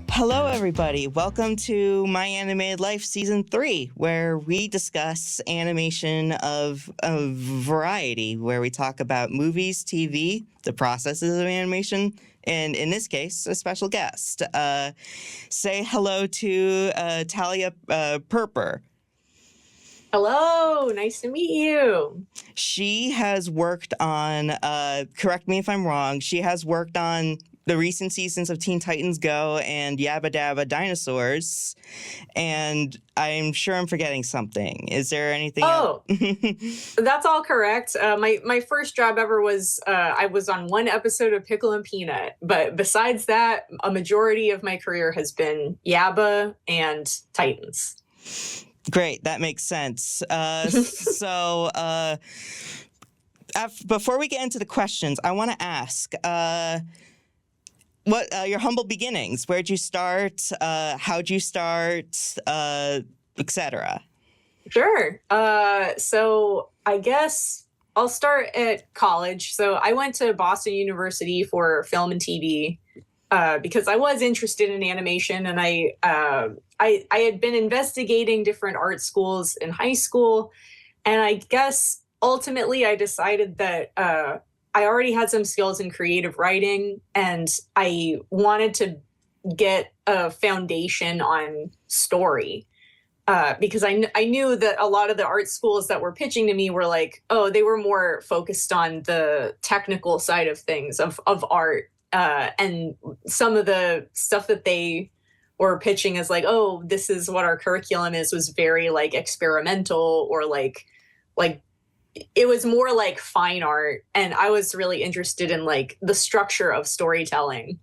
Hello, everybody. Welcome to My Animated Life Season 3, where we discuss animation of a variety, where we talk about movies, TV, the processes of animation, and in this case, a special guest. Say hello to Talya Perper. Hello, nice to meet you. She has worked on, correct me if I'm wrong, she has worked on the recent seasons of Teen Titans Go and Yabba Dabba Dinosaurs, and I'm sure I'm forgetting something. Is there anything else? That's all correct. My first job ever was I was on one episode of Pickle and Peanut, but besides that, a majority of my career has been Yabba and Titans. Great, that makes sense. Before we get into the questions, I want to ask, what your humble beginnings? Where'd you start? How'd you start? Etc. Sure. So I guess I'll start at college. So I went to Boston University for film and TV because I was interested in animation, and I had been investigating different art schools in high school, and I guess ultimately I decided that I already had some skills in creative writing, and I wanted to get a foundation on story because I knew that a lot of the art schools that were pitching to me were like, they were more focused on the technical side of things, of art. And some of the stuff that they were pitching as like, this is what our curriculum is, was very like experimental, or like it was more like fine art. And I was really interested in like the structure of storytelling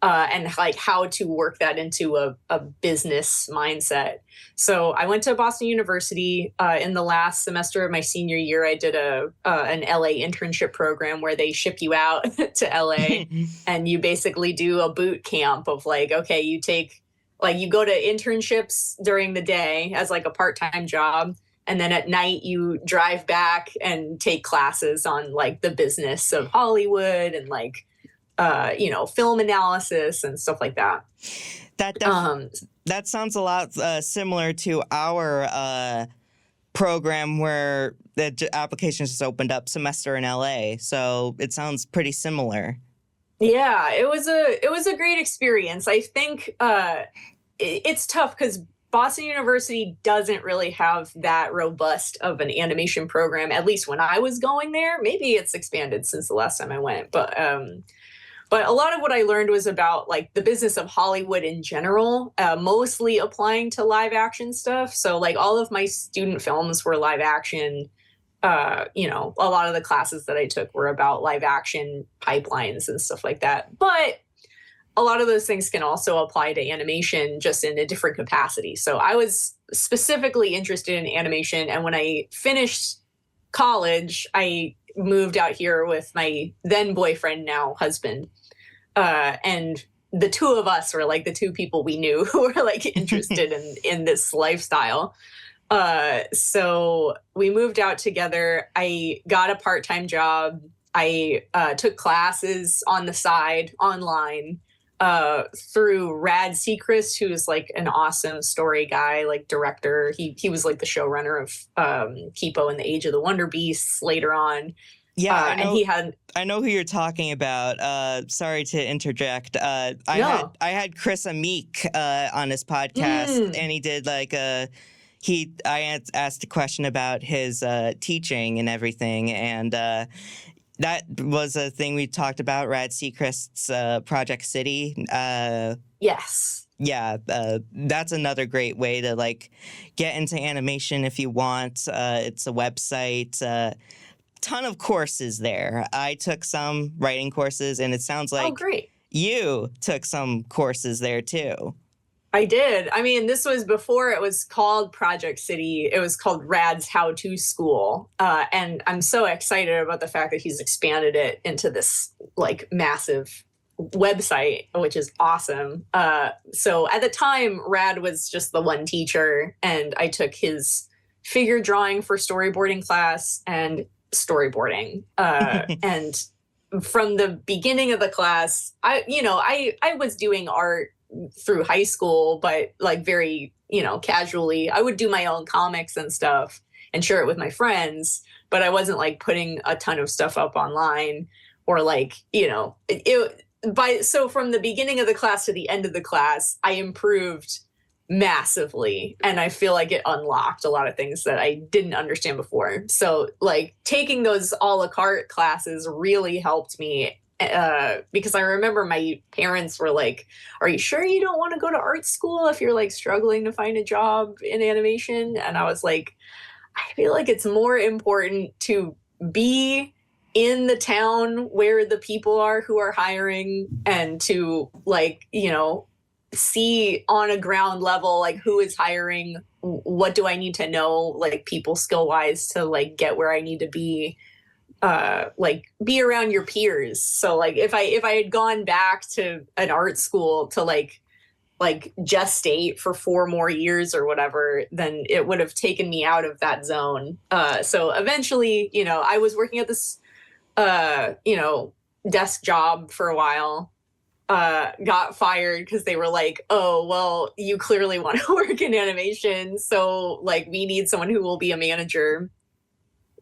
and like how to work that into a business mindset. So I went to Boston University in the last semester of my senior year. I did an LA internship program where they ship you out to LA and you basically do a boot camp of like, okay, you go to internships during the day as like a part-time job. And then at night you drive back and take classes on like the business of Hollywood and like, film analysis and stuff like that. That sounds a lot similar to our program where the applications just opened up semester in LA. So it sounds pretty similar. Yeah, it was a great experience. I think it's tough because Boston University doesn't really have that robust of an animation program, at least when I was going there. Maybe it's expanded since the last time I went, but a lot of what I learned was about like the business of Hollywood in general, mostly applying to live action stuff. So like all of my student films were live action. A lot of the classes that I took were about live action pipelines and stuff like that. But a lot of those things can also apply to animation, just in a different capacity. So I was specifically interested in animation. And when I finished college, I moved out here with my then boyfriend, now husband. And the two of us were like the two people we knew who were like interested in this lifestyle. So we moved out together. I got a part-time job. I took classes on the side online through Rad Seacrest, who's like an awesome story guy, like director. He was like the showrunner of Kipo and the Age of the Wonder Beasts later on. Yeah, I know who you're talking about. Sorry to interject. I had Chris Amick on his podcast, and he did like I asked a question about his teaching and everything, and that was a thing we talked about, Rad Seacrest's Project City. Yes. Yeah, that's another great way to like get into animation if you want. It's a website. Ton of courses there. I took some writing courses, and it sounds like great. You took some courses there too. I did. I mean, this was before it was called Project City. It was called Rad's How-To School. And I'm so excited about the fact that he's expanded it into this like massive website, which is awesome. So at the time, Rad was just the one teacher, and I took his figure drawing for storyboarding class and storyboarding. And from the beginning of the class, I was doing art through high school, but like very, casually. I would do my own comics and stuff and share it with my friends, but I wasn't like putting a ton of stuff up online or like, so from the beginning of the class to the end of the class, I improved massively, and I feel like it unlocked a lot of things that I didn't understand before. So like taking those a la carte classes really helped me, because I remember my parents were like, are you sure you don't want to go to art school if you're like struggling to find a job in animation? And I was like, I feel like it's more important to be in the town where the people are who are hiring, and to like, see on a ground level, like who is hiring, what do I need to know, like people skill wise to like get where I need to be, like be around your peers. So like if I had gone back to an art school to like gestate for 4 more years or whatever, then it would have taken me out of that zone. So eventually, I was working at this, desk job for a while, got fired because they were like, oh, well, you clearly want to work in animation, so like we need someone who will be a manager.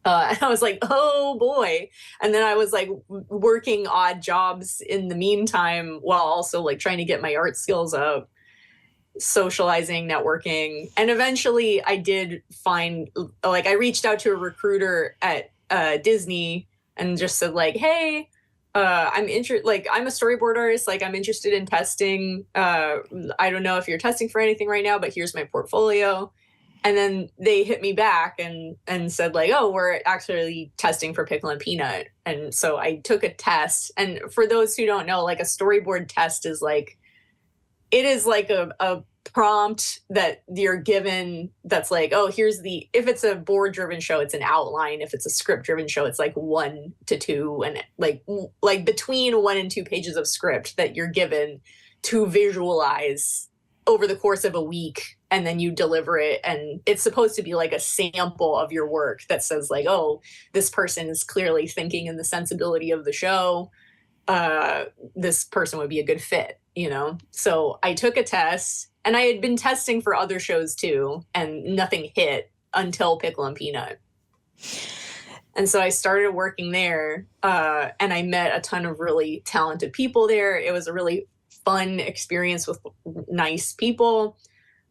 And I was like, oh boy. And then I was like working odd jobs in the meantime while also like trying to get my art skills up, socializing, networking. And eventually I did find, like, I reached out to a recruiter at Disney and just said like, hey, I'm interested, like I'm a storyboard artist, like I'm interested in testing. I don't know if you're testing for anything right now, but here's my portfolio. And then they hit me back and said like, oh, we're actually testing for Pickle and Peanut. And so I took a test. And for those who don't know, like a storyboard test is like, it is like a prompt that you're given that's like, oh, here's if it's a board driven show, it's an outline. If it's a script driven show, it's like 1 to 2, and like between 1 and 2 pages of script that you're given to visualize over the course of a week, and then you deliver it, and it's supposed to be like a sample of your work that says like, oh, this person is clearly thinking in the sensibility of the show. This person would be a good fit, So I took a test, and I had been testing for other shows too, and nothing hit until Pickle and Peanut. And so I started working there, and I met a ton of really talented people there. It was a really fun experience with nice people.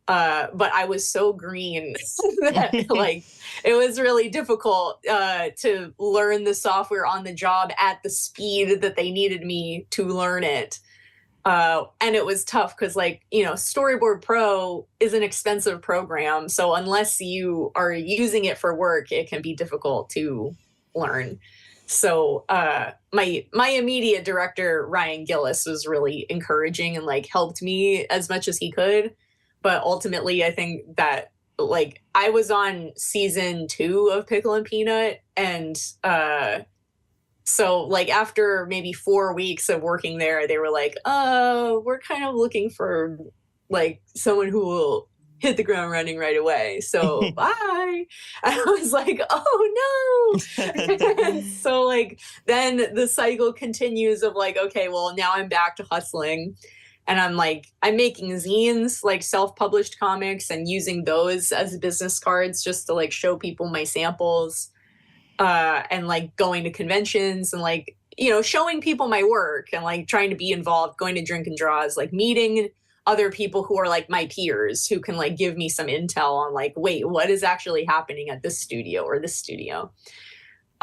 But I was so green that like it was really difficult to learn the software on the job at the speed that they needed me to learn it. And it was tough because like, Storyboard Pro is an expensive program. So unless you are using it for work, it can be difficult to learn. So my immediate director, Ryan Gillis, was really encouraging and like helped me as much as he could. But ultimately, I think that like I was on season 2 of Pickle and Peanut. And so like after maybe 4 weeks of working there, they were like, we're kind of looking for like someone who will hit the ground running right away. So bye. And I was like, oh no. And so like then the cycle continues of like, okay, well now I'm back to hustling. And I'm making zines, like self-published comics, and using those as business cards just to like show people my samples, and like going to conventions and like, showing people my work and like trying to be involved, going to drink and draws, like meeting other people who are like my peers who can like give me some intel on like, wait, what is actually happening at this studio or this studio?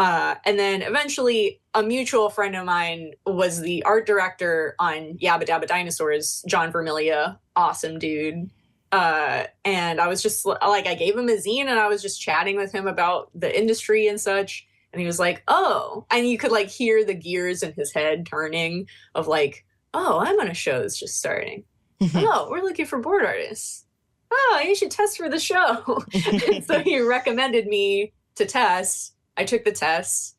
And then eventually a mutual friend of mine was the art director on Yabba Dabba Dinosaurs, John Vermilia, awesome dude. And I was just like, I gave him a zine and I was just chatting with him about the industry and such. And he was like, oh, and you could like hear the gears in his head turning of like, oh, I'm on a show that's just starting. Oh, we're looking for board artists. Oh, you should test for the show. And so he recommended me to test. I took the test,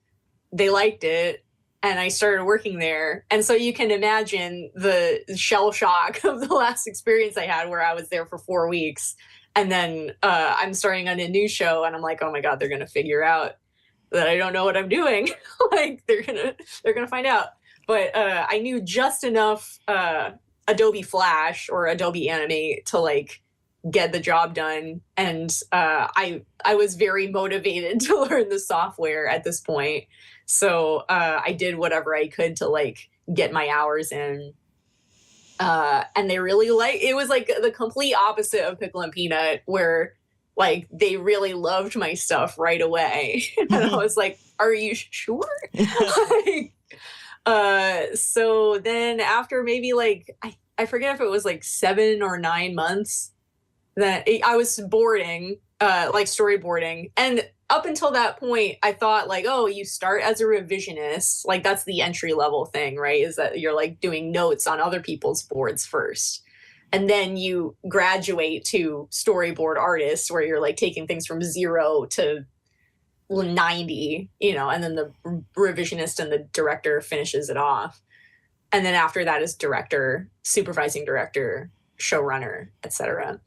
they liked it, and I started working there. And so you can imagine the shell shock of the last experience I had where I was there for 4 weeks. And then I'm starting on a new show and I'm like, oh my God, they're going to figure out that I don't know what I'm doing. Like they're gonna find out. But I knew just enough Adobe Flash or Adobe Animate to like get the job done, and I was very motivated to learn the software at this point. So I did whatever I could to like get my hours in. And they really it was like the complete opposite of Pickle and Peanut, where like they really loved my stuff right away. And I was like, are you sure? Like, so then after maybe like, I forget if it was like 7 or 9 months that I was boarding, like storyboarding. And up until that point, I thought like, oh, you start as a revisionist. Like that's the entry level thing, right? Is that you're like doing notes on other people's boards first. And then you graduate to storyboard artist, where you're like taking things from 0 to 90, you know, and then the revisionist and the director finishes it off. And then after that is director, supervising director, showrunner, etc.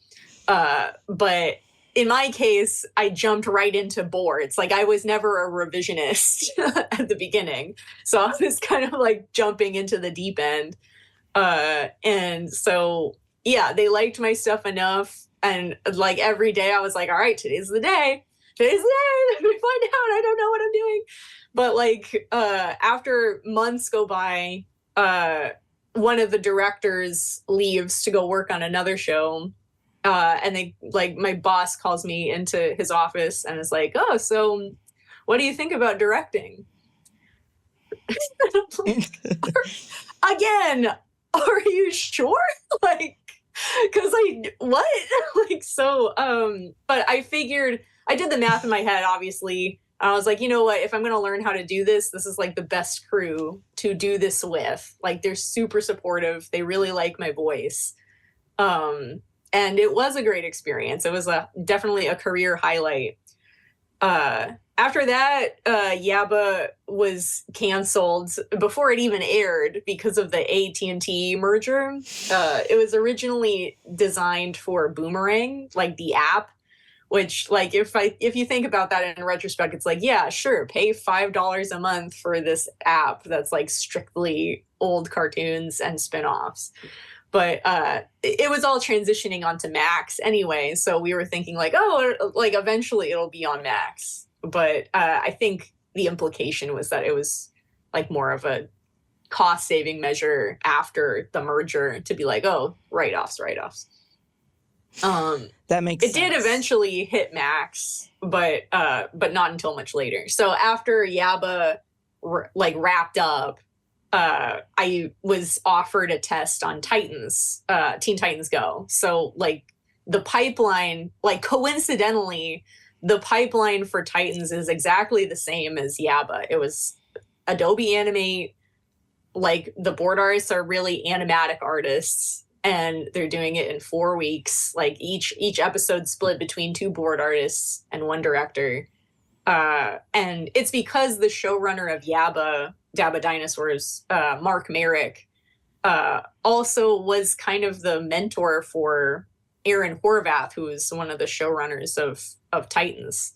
But in my case, I jumped right into boards. Like I was never a revisionist at the beginning. So I was kind of like jumping into the deep end. And so, yeah, they liked my stuff enough. And like every day I was like, all right, today's the day. Today's the day. Let me find out. I don't know what I'm doing. But like after months go by, one of the directors leaves to go work on another show. And they like my boss calls me into his office and is like, oh, so what do you think about directing? Like, again, are you sure? Like, because what? Like, so, but I figured, I did the math in my head, obviously. I was like, you know what? If I'm going to learn how to do this, this is like the best crew to do this with. Like, they're super supportive. They really like my voice. And it was a great experience. It was definitely a career highlight. After that, Yaba was canceled before it even aired because of the AT&T merger. It was originally designed for Boomerang, like the app, which, like, if you think about that in retrospect, it's like, yeah, sure, pay $5 a month for this app that's like strictly old cartoons and spinoffs. But it was all transitioning onto Max anyway, so we were thinking like, oh, like eventually it'll be on Max. But I think the implication was that it was like more of a cost-saving measure after the merger to be like, oh, write-offs. That makes sense. It did eventually hit Max, but not until much later. So after Yaba like wrapped up, I was offered a test on Titans, Teen Titans Go. So like the pipeline, like coincidentally, the pipeline for Titans is exactly the same as Yaba. It was Adobe Animate. Like the board artists are really animatic artists, and they're doing it in 4 weeks. Like each episode split between 2 board artists and 1 director. And it's because the showrunner of Dabba Dinosaurs, Mark Merrick, also was kind of the mentor for Aaron Horvath, who is one of the showrunners of Titans.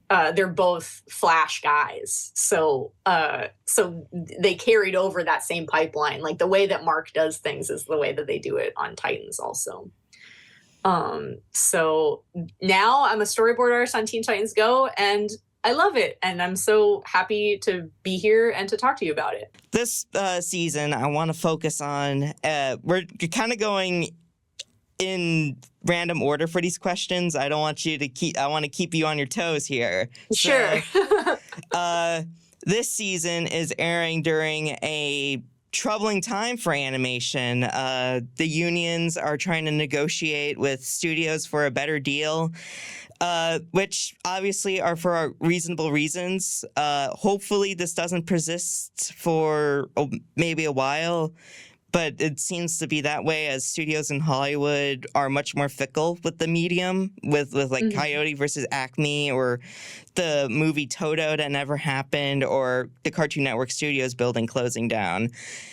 They're both Flash guys, so they carried over that same pipeline. Like the way that Mark does things is the way that they do it on Titans also. So now I'm a storyboard artist on Teen Titans Go, and I love it, and I'm so happy to be here and to talk to you about it. This season, I want to focus on, we're kind of going in random order for these questions. I want to keep you on your toes here. Sure. So, this season is airing during a troubling time for animation. The unions are trying to negotiate with studios for a better deal, which obviously are for reasonable reasons. Hopefully this doesn't persist for maybe a while, but it seems to be that way as studios in Hollywood are much more fickle with the medium, with like Coyote versus Acme, or the movie Toto that never happened, or the Cartoon Network Studios building closing down.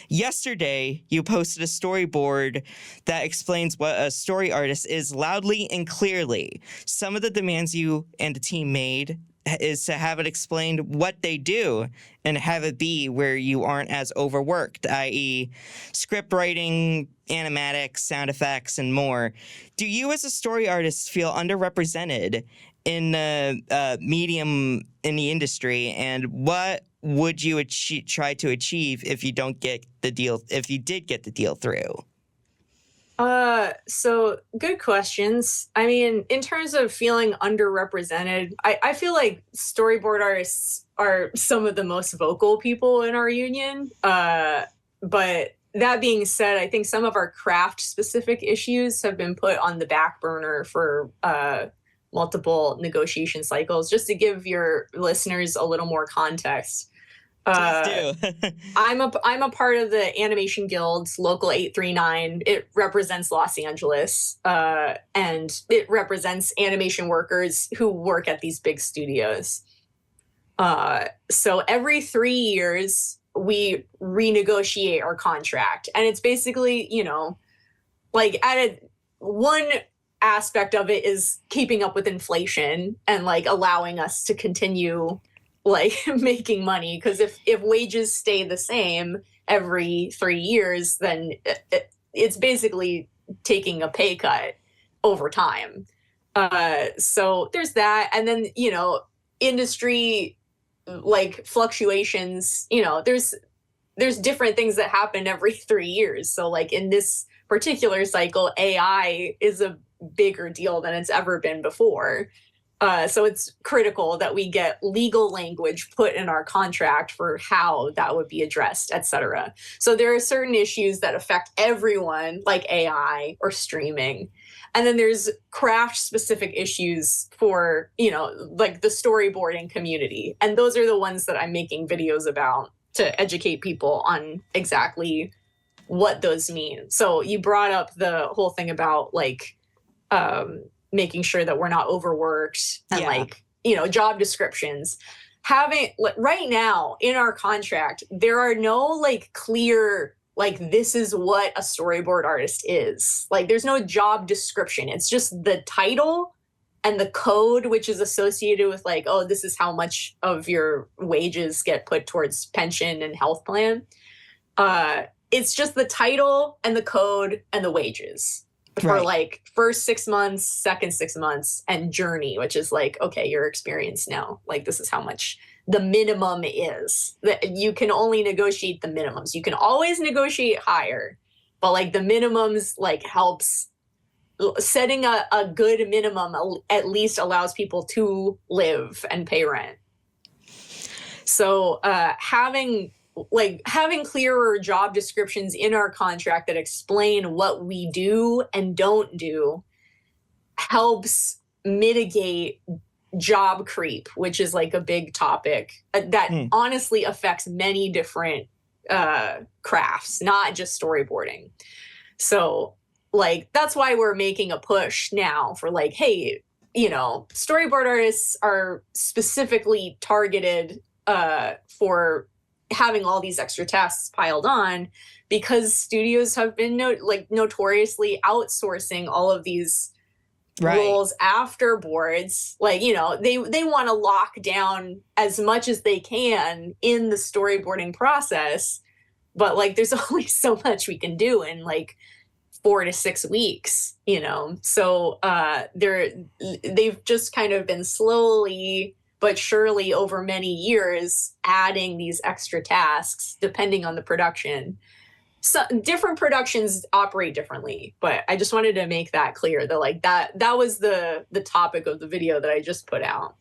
Yesterday, you posted a storyboard that explains what a story artist is loudly and clearly. Some of the demands you and the team made is to have it explained what they do and have it be where you aren't as overworked, i.e. script writing, animatics, sound effects, and more. Do you as a story artist feel underrepresented in the medium in the industry, and what would you try to achieve if you don't get the deal, if you did get the deal through? So good questions. I mean, in terms of feeling underrepresented, I feel like storyboard artists are some of the most vocal people in our union. But that being said, I think some of our craft specific issues have been put on the back burner for multiple negotiation cycles. Just to give your listeners a little more context. Please do. I'm a part of the Animation Guild's Local 839. It represents Los Angeles, and it represents animation workers who work at these big studios. So every 3 years, we renegotiate our contract, and it's basically, like one aspect of it is keeping up with inflation and like allowing us to continue like making money, because if wages stay the same every 3 years, then it's basically taking a pay cut over time. So there's that, and then industry like fluctuations. There's different things that happen every 3 years. So like in this particular cycle, AI is a bigger deal than it's ever been before. So it's critical that we get legal language put in our contract for how that would be addressed, et cetera. So there are certain issues that affect everyone, like AI or streaming. And then there's craft-specific issues for, like the storyboarding community. And those are the ones that I'm making videos about to educate people on exactly what those mean. So you brought up the whole thing about like, making sure that we're not overworked and job descriptions. Right now in our contract, there are no like clear, like this is what a storyboard artist is. Like there's no job description. It's just the title and the code, which is associated with like, oh, this is how much of your wages get put towards pension and health plan. It's just the title and the code and the wages. For like first 6 months, second 6 months, and journey, which is like, okay, your experience now. Like this is how much the minimum is. That you can only negotiate the minimums. You can always negotiate higher, but like the minimums like helps setting a good minimum at least allows people to live and pay rent. So having clearer job descriptions in our contract that explain what we do and don't do helps mitigate job creep, which is like a big topic that honestly affects many different crafts, not just storyboarding. So like, that's why we're making a push now for like, hey, storyboard artists are specifically targeted for having all these extra tasks piled on because studios have been notoriously outsourcing all of these roles after boards. Like, they want to lock down as much as they can in the storyboarding process, but like there's only so much we can do in like 4 to 6 weeks, So they've just kind of been slowly but surely over many years adding these extra tasks depending on the production. So different productions operate differently, but I just wanted to make that clear that like that was the topic of the video that I just put out.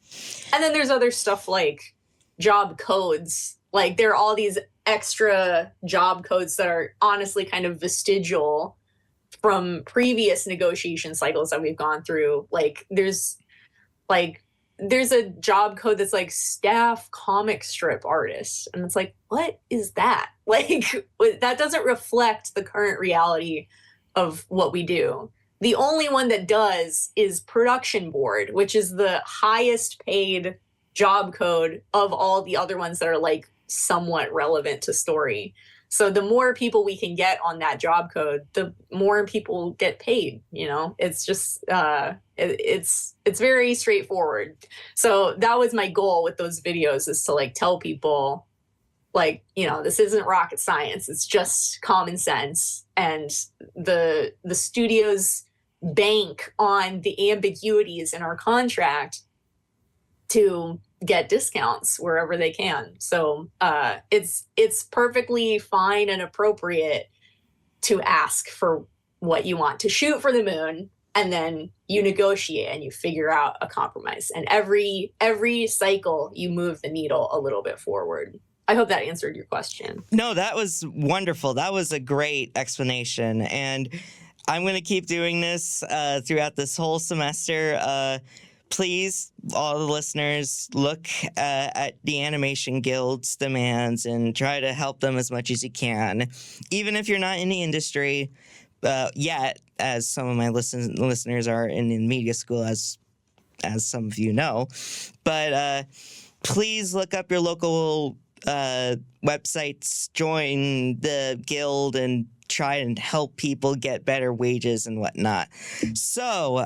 And then there's other stuff like job codes. Like there are all these extra job codes that are honestly kind of vestigial from previous negotiation cycles that we've gone through. Like there's a job code that's like staff comic strip artist. And it's like, what is that? Like, that doesn't reflect the current reality of what we do. The only one that does is production board, which is the highest paid job code of all the other ones that are like somewhat relevant to story. So the more people we can get on that job code, the more people get paid. It's just it's very straightforward. So that was my goal with those videos, is to like tell people, like, this isn't rocket science. It's just common sense. And the studios bank on the ambiguities in our contract to get discounts wherever they can. So it's perfectly fine and appropriate to ask for what you want to shoot for the moon, and then you negotiate and you figure out a compromise. And every cycle you move the needle a little bit forward. I hope that answered your question. No, that was wonderful. That was a great explanation. And I'm going to keep doing this throughout this whole semester. Please, all the listeners, look at the Animation Guild's demands and try to help them as much as you can. Even if you're not in the industry yet, as some of my listeners are in media school, as some of you know. But please look up your local websites, join the guild, and try and help people get better wages and whatnot. So,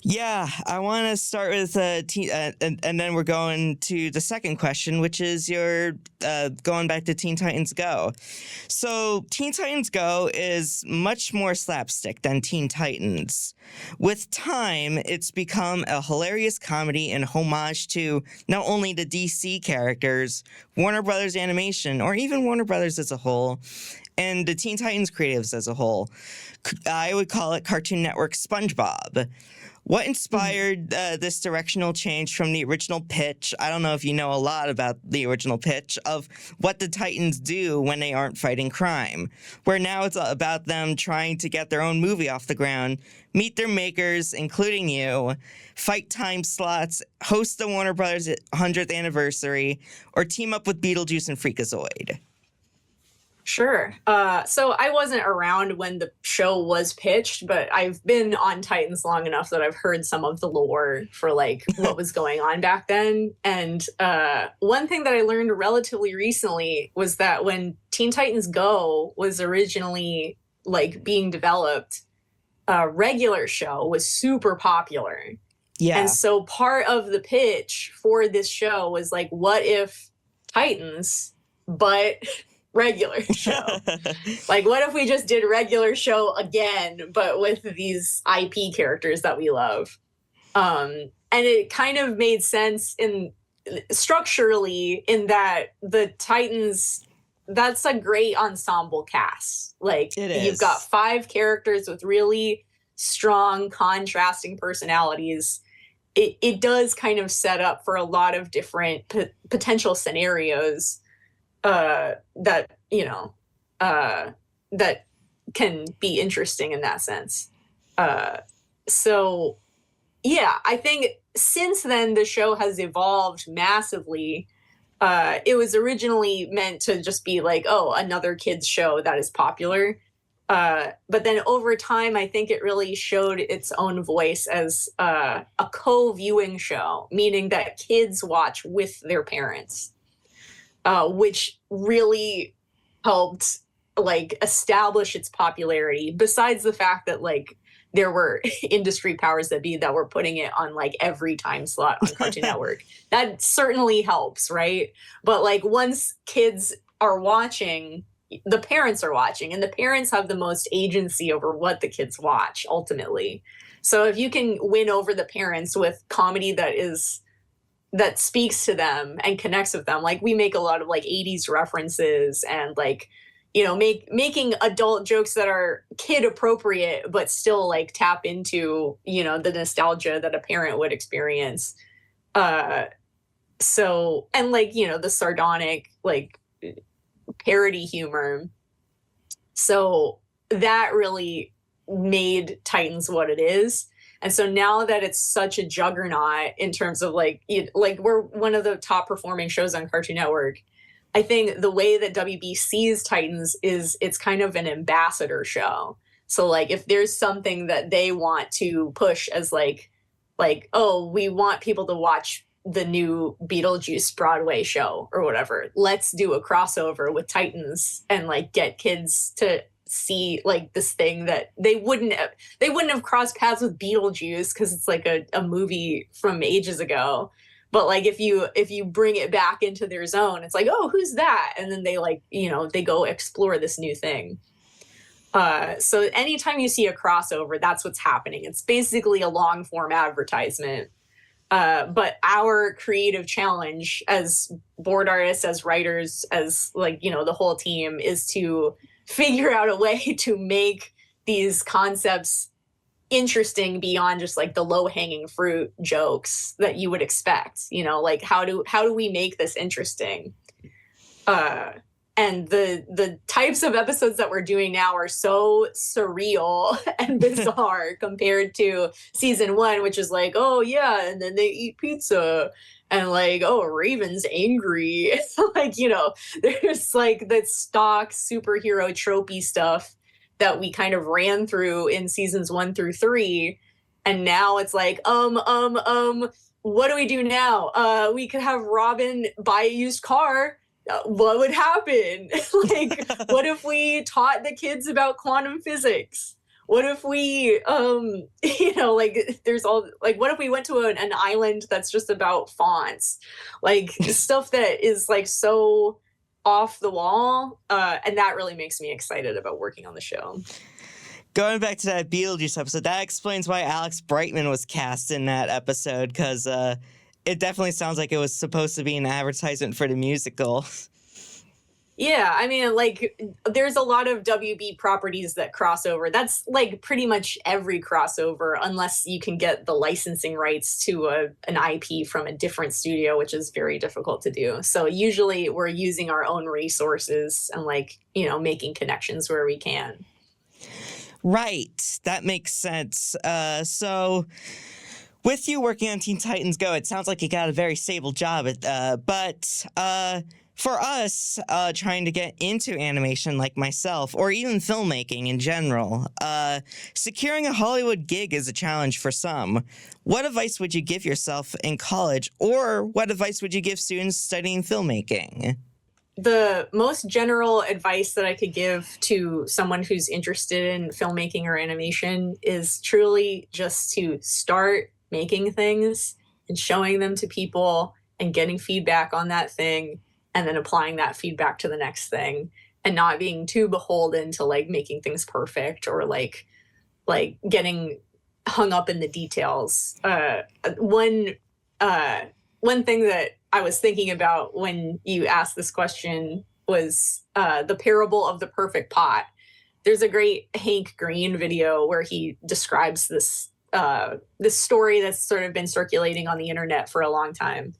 yeah, I want to start with and then we're going to the second question, which is your going back to Teen Titans Go. So Teen Titans Go is much more slapstick than Teen Titans. With time, it's become a hilarious comedy and homage to not only the DC characters, Warner Brothers Animation, or even Warner Brothers as a whole, and the Teen Titans creatives as a whole. I would call it Cartoon Network SpongeBob. What inspired this directional change from the original pitch? I don't know if you know a lot about the original pitch of what the Titans do when they aren't fighting crime, where now it's about them trying to get their own movie off the ground, meet their makers, including you, fight time slots, host the Warner Brothers 100th anniversary, or team up with Beetlejuice and Freakazoid. Sure. So I wasn't around when the show was pitched, but I've been on Titans long enough that I've heard some of the lore for like what was going on back then. And one thing that I learned relatively recently was that when Teen Titans Go was originally like being developed, a regular show was super popular. Yeah. And so part of the pitch for this show was like, what if Titans, but regular show? Like, what if we just did regular show again, but with these IP characters that we love? And it kind of made sense structurally in that the Titans, that's a great ensemble cast. Like, you've got 5 characters with really strong contrasting personalities. It does kind of set up for a lot of different potential scenarios that can be interesting in that sense. So yeah, I think since then the show has evolved massively. It was originally meant to just be like, oh, another kids show that is popular. But then over time, I think it really showed its own voice as a co-viewing show, meaning that kids watch with their parents. Which really helped like establish its popularity, besides the fact that like there were industry powers that be that were putting it on like every time slot on Cartoon Network. That certainly helps, right? But like once kids are watching, the parents are watching, and the parents have the most agency over what the kids watch ultimately. So if you can win over the parents with comedy that speaks to them and connects with them. Like we make a lot of like 80s references and like, making adult jokes that are kid appropriate, but still like tap into, the nostalgia that a parent would experience. So, and like, the sardonic, like parody humor. So that really made Titans what it is. And so now that it's such a juggernaut in terms of like we're one of the top performing shows on Cartoon Network, I think the way that WB sees Titans is it's kind of an ambassador show. So like if there's something that they want to push as like, oh, we want people to watch the new Beetlejuice Broadway show or whatever. Let's do a crossover with Titans and like get kids to see like this thing that they wouldn't have crossed paths with Beetlejuice because it's like a movie from ages ago. But like if you bring it back into their zone, it's like, oh, who's that? And then they like, they go explore this new thing. So anytime you see a crossover, that's what's happening. It's basically a long form advertisement. But our creative challenge as board artists, as writers, as like, the whole team is to figure out a way to make these concepts interesting beyond just like the low-hanging fruit jokes that you would expect. Like how do we make this interesting? And the types of episodes that we're doing now are so surreal and bizarre compared to season 1, which is like, oh yeah, and then they eat pizza, and like, oh, Raven's angry. Like, there's like that stock superhero tropey stuff that we kind of ran through in seasons 1 through 3. And now it's like, what do we do now? We could have Robin buy a used car. What would happen? Like, what if we taught the kids about quantum physics? What if we, like, there's all, like, what if we went to an island that's just about fonts? Like, stuff that is, like, so off the wall. And that really makes me excited about working on the show. Going back to that Beetlejuice episode, that explains why Alex Brightman was cast in that episode, because it definitely sounds like it was supposed to be an advertisement for the musical. Yeah, I mean, like, there's a lot of WB properties that cross over. That's, like, pretty much every crossover, unless you can get the licensing rights to an IP from a different studio, which is very difficult to do. So usually we're using our own resources and, like, making connections where we can. Right. That makes sense. So with you working on Teen Titans Go, it sounds like you got a very stable job. But for us trying to get into animation like myself, or even filmmaking in general, securing a Hollywood gig is a challenge for some. What advice would you give yourself in college, or what advice would you give students studying filmmaking? The most general advice that I could give to someone who's interested in filmmaking or animation is truly just to start making things and showing them to people and getting feedback on that thing, and then applying that feedback to the next thing, and not being too beholden to like making things perfect or like getting hung up in the details. One thing that I was thinking about when you asked this question was the parable of the perfect pot. There's a great Hank Green video where he describes this story that's sort of been circulating on the internet for a long time.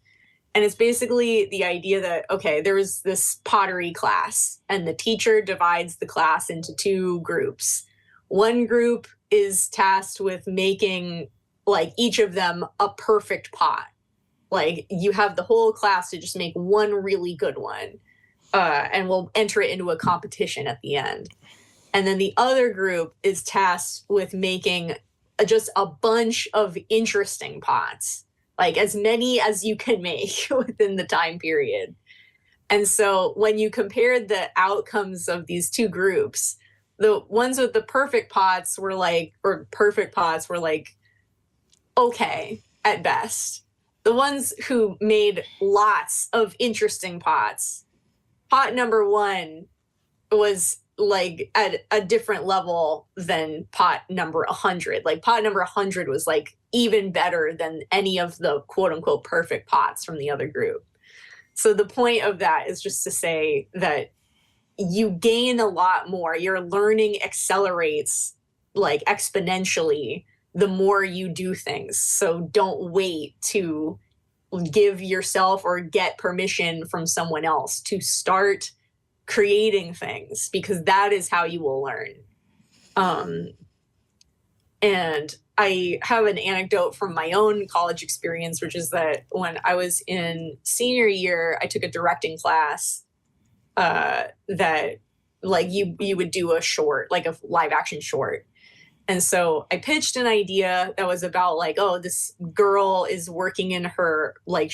And it's basically the idea that, okay, there was this pottery class, and the teacher divides the class into 2 groups. One group is tasked with making, like, each of them a perfect pot. Like, you have the whole class to just make one really good one, and we'll enter it into a competition at the end. And then the other group is tasked with making just a bunch of interesting pots, like as many as you can make within the time period. And so when you compared the outcomes of these 2 groups, the ones with the perfect pots were like, okay at best. The ones who made lots of interesting pots, pot number 1 was like at a different level than pot number 100. Like pot number 100 was like even better than any of the quote unquote perfect pots from the other group. So the point of that is just to say that you gain a lot more. Your learning accelerates like exponentially the more you do things. So don't wait to give yourself or get permission from someone else to start creating things, because that is how you will learn. And I have an anecdote from my own college experience, which is that when I was in senior year, I took a directing class that like you would do a short, like a live action short. And so I pitched an idea that was about like, oh, this girl is working in her her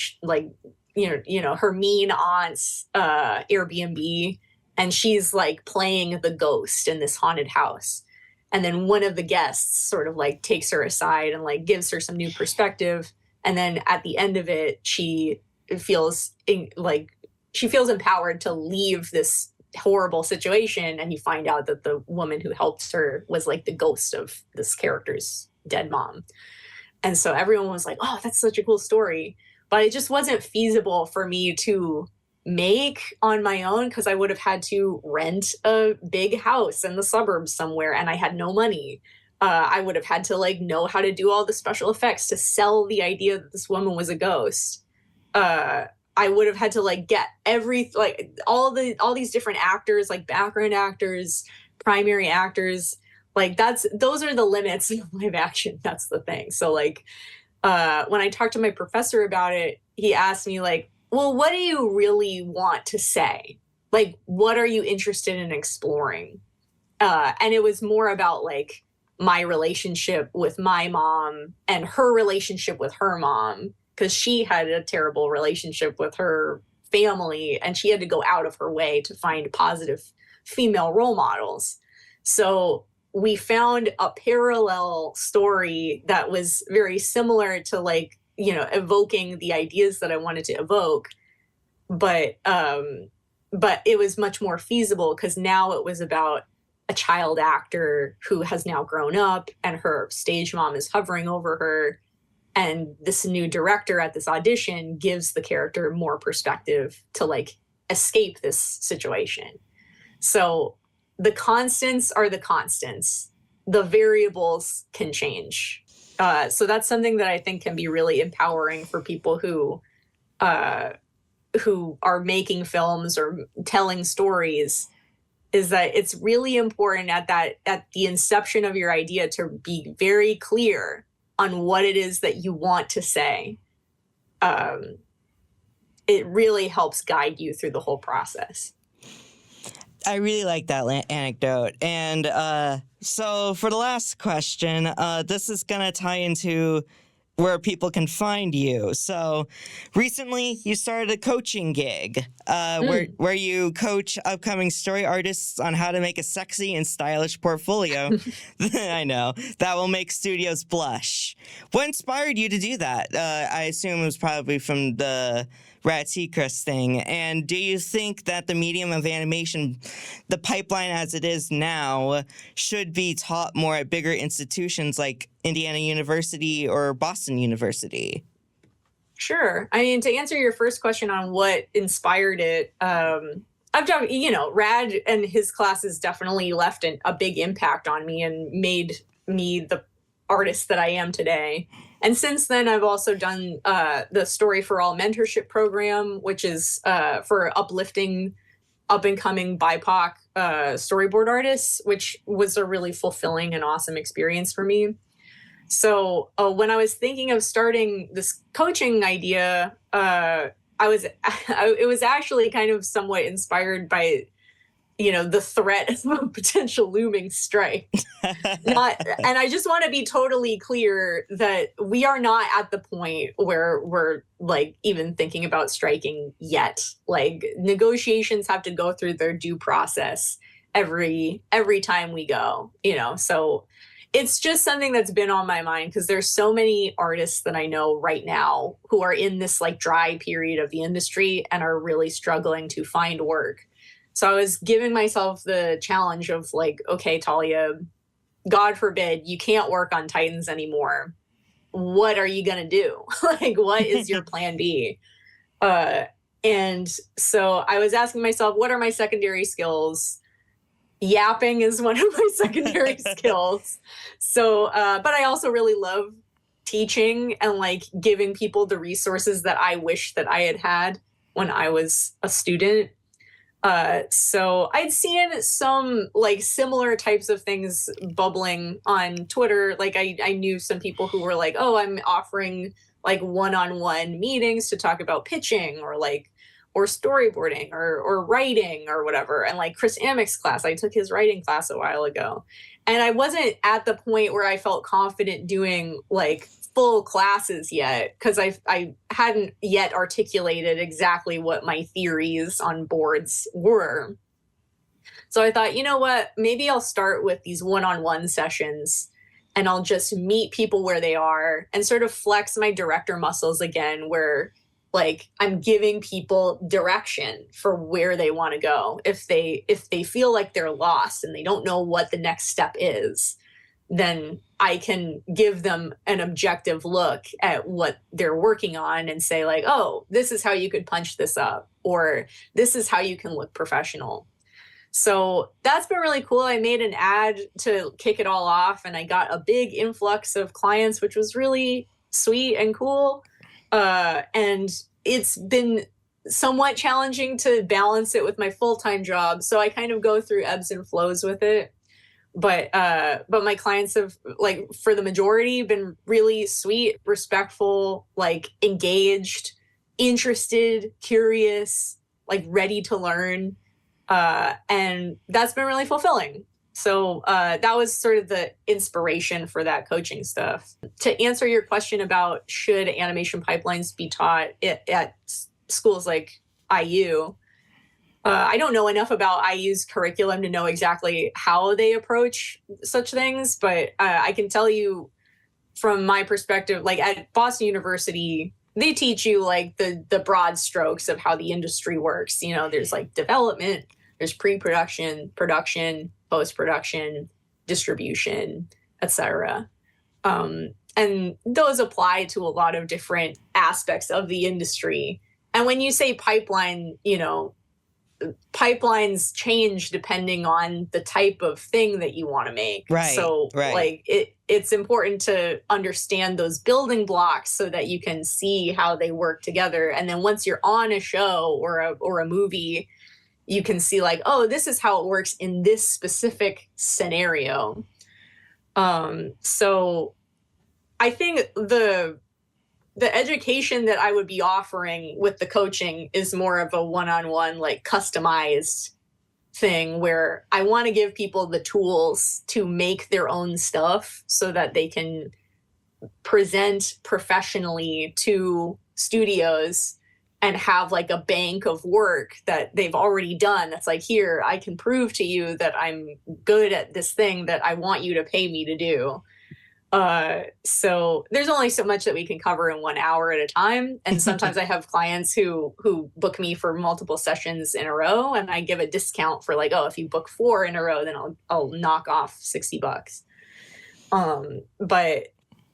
mean aunt's Airbnb, and she's like playing the ghost in this haunted house. And then one of the guests sort of like takes her aside and like gives her some new perspective. And then at the end of it, she feels empowered to leave this horrible situation, and you find out that the woman who helped her was like the ghost of this character's dead mom. And so everyone was like, oh, that's such a cool story. But it just wasn't feasible for me to make on my own, because I would have had to rent a big house in the suburbs somewhere, and I had no money. I would have had to like know how to do all the special effects to sell the idea that this woman was a ghost. I would have had to like get all these different actors, like background actors, primary actors. Like those are the limits of live action. That's the thing. So like when I talked to my professor about it, he asked me like, well, what do you really want to say? Like, what are you interested in exploring? And it was more about like my relationship with my mom and her relationship with her mom, because she had a terrible relationship with her family and she had to go out of her way to find positive female role models. So we found a parallel story that was very similar to like, evoking the ideas that I wanted to evoke. But it was much more feasible because now it was about a child actor who has now grown up and her stage mom is hovering over her. And this new director at this audition gives the character more perspective to like escape this situation. So the constants are the constants. The variables can change. So that's something that I think can be really empowering for people who are making films or telling stories, is that it's really important at the inception of your idea to be very clear on what it is that you want to say. It really helps guide you through the whole process. I really like that anecdote. And so for the last question, this is going to tie into where people can find you. So recently you started a coaching gig where you coach upcoming story artists on how to make a sexy and stylish portfolio. I know, that will make studios blush. What inspired you to do that? I assume it was probably from the Rat Seacrest thing. And do you think that the medium of animation, the pipeline as it is now, should be taught more at bigger institutions like Indiana University or Boston University? Sure. I mean, to answer your first question on what inspired it, I've done, Rad and his classes definitely left a big impact on me and made me the artist that I am today. And since then, I've also done the Story for All mentorship program, which is for uplifting up-and-coming BIPOC storyboard artists, which was a really fulfilling and awesome experience for me. So when I was thinking of starting this coaching idea, it was actually kind of somewhat inspired by, the threat of a potential looming strike. And I just want to be totally clear that we are not at the point where we're like even thinking about striking yet. Like negotiations have to go through their due process every time we go, so it's just something that's been on my mind because there's so many artists that I know right now who are in this like dry period of the industry and are really struggling to find work. So I was giving myself the challenge of like, okay, Talya, God forbid you can't work on Titans anymore. What are you going to do? Like, what is your plan B? And so I was asking myself, what are my secondary skills? Yapping is one of my secondary skills. So, but I also really love teaching and like giving people the resources that I wish that I had when I was a student. So I'd seen some like similar types of things bubbling on Twitter. Like I knew some people who were like, oh, I'm offering like one-on-one meetings to talk about pitching or storyboarding or writing or whatever. And like Chris Amick's class, I took his writing class a while ago. And I wasn't at the point where I felt confident doing like full classes yet, because I hadn't yet articulated exactly what my theories on boards were. So I thought, you know what, maybe I'll start with these one-on-one sessions and I'll just meet people where they are and sort of flex my director muscles again, where like I'm giving people direction for where they want to go. If they feel like they're lost and they don't know what the next step is, then I can give them an objective look at what they're working on and say like, oh, this is how you could punch this up, or this is how you can look professional. So that's been really cool. I made an ad to kick it all off, and I got a big influx of clients, which was really sweet and cool. And it's been somewhat challenging to balance it with my full-time job. So I kind of go through ebbs and flows with it. But my clients have, like, for the majority, been really sweet, respectful, like engaged, interested, curious, like ready to learn. And that's been really fulfilling. So that was sort of the inspiration for that coaching stuff. To answer your question about should animation pipelines be taught at schools like IU, I don't know enough about IU's curriculum to know exactly how they approach such things, but I can tell you from my perspective, like at Boston University, they teach you like the broad strokes of how the industry works. You know, there's like development, there's pre-production, production, post-production, distribution, etc. And those apply to a lot of different aspects of the industry. And when you say pipeline, you know, pipelines change depending on the type of thing that you want to make. Right. So like it's important to understand those building blocks so that you can see how they work together. And then once you're on a show or a movie, you can see like, oh, this is how it works in this specific scenario. So I think the education that I would be offering with the coaching is more of a one-on-one, like customized thing where I want to give people the tools to make their own stuff so that they can present professionally to studios and have like a bank of work that they've already done. That's like, here, I can prove to you that I'm good at this thing that I want you to pay me to do. So there's only so much that we can cover in 1 hour at a time. And sometimes I have clients who book me for multiple sessions in a row, and I give a discount for like, oh, if you book 4 in a row, then I'll knock off $60. But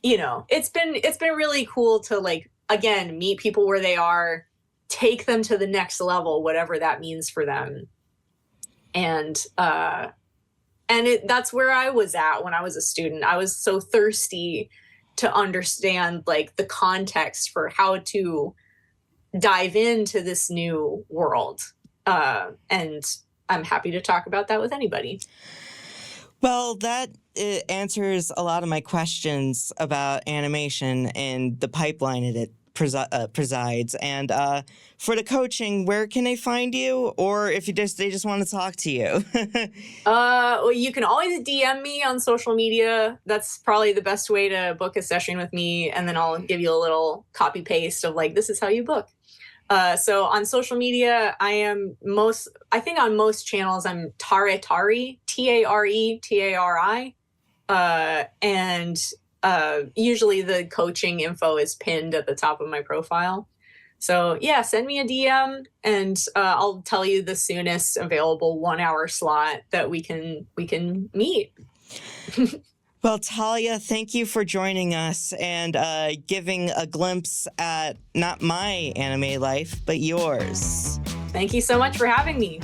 you know, it's been really cool to like, again, meet people where they are, take them to the next level, whatever that means for them. And that's where I was at when I was a student. I was so thirsty to understand like the context for how to dive into this new world. And I'm happy to talk about that with anybody. Well, that answers a lot of my questions about animation and the pipeline it presides. And for the coaching, where can they find you? Or if they just want to talk to you? Well, you can always DM me on social media. That's probably the best way to book a session with me. And then I'll give you a little copy paste of like, this is how you book. So on social media, on most channels, I'm Taretari, Taretari. And usually the coaching info is pinned at the top of my profile. So yeah, send me a DM and I'll tell you the soonest available 1 hour slot that we can meet. Well, Talya, thank you for joining us and giving a glimpse at not my anime life, but yours. Thank you so much for having me.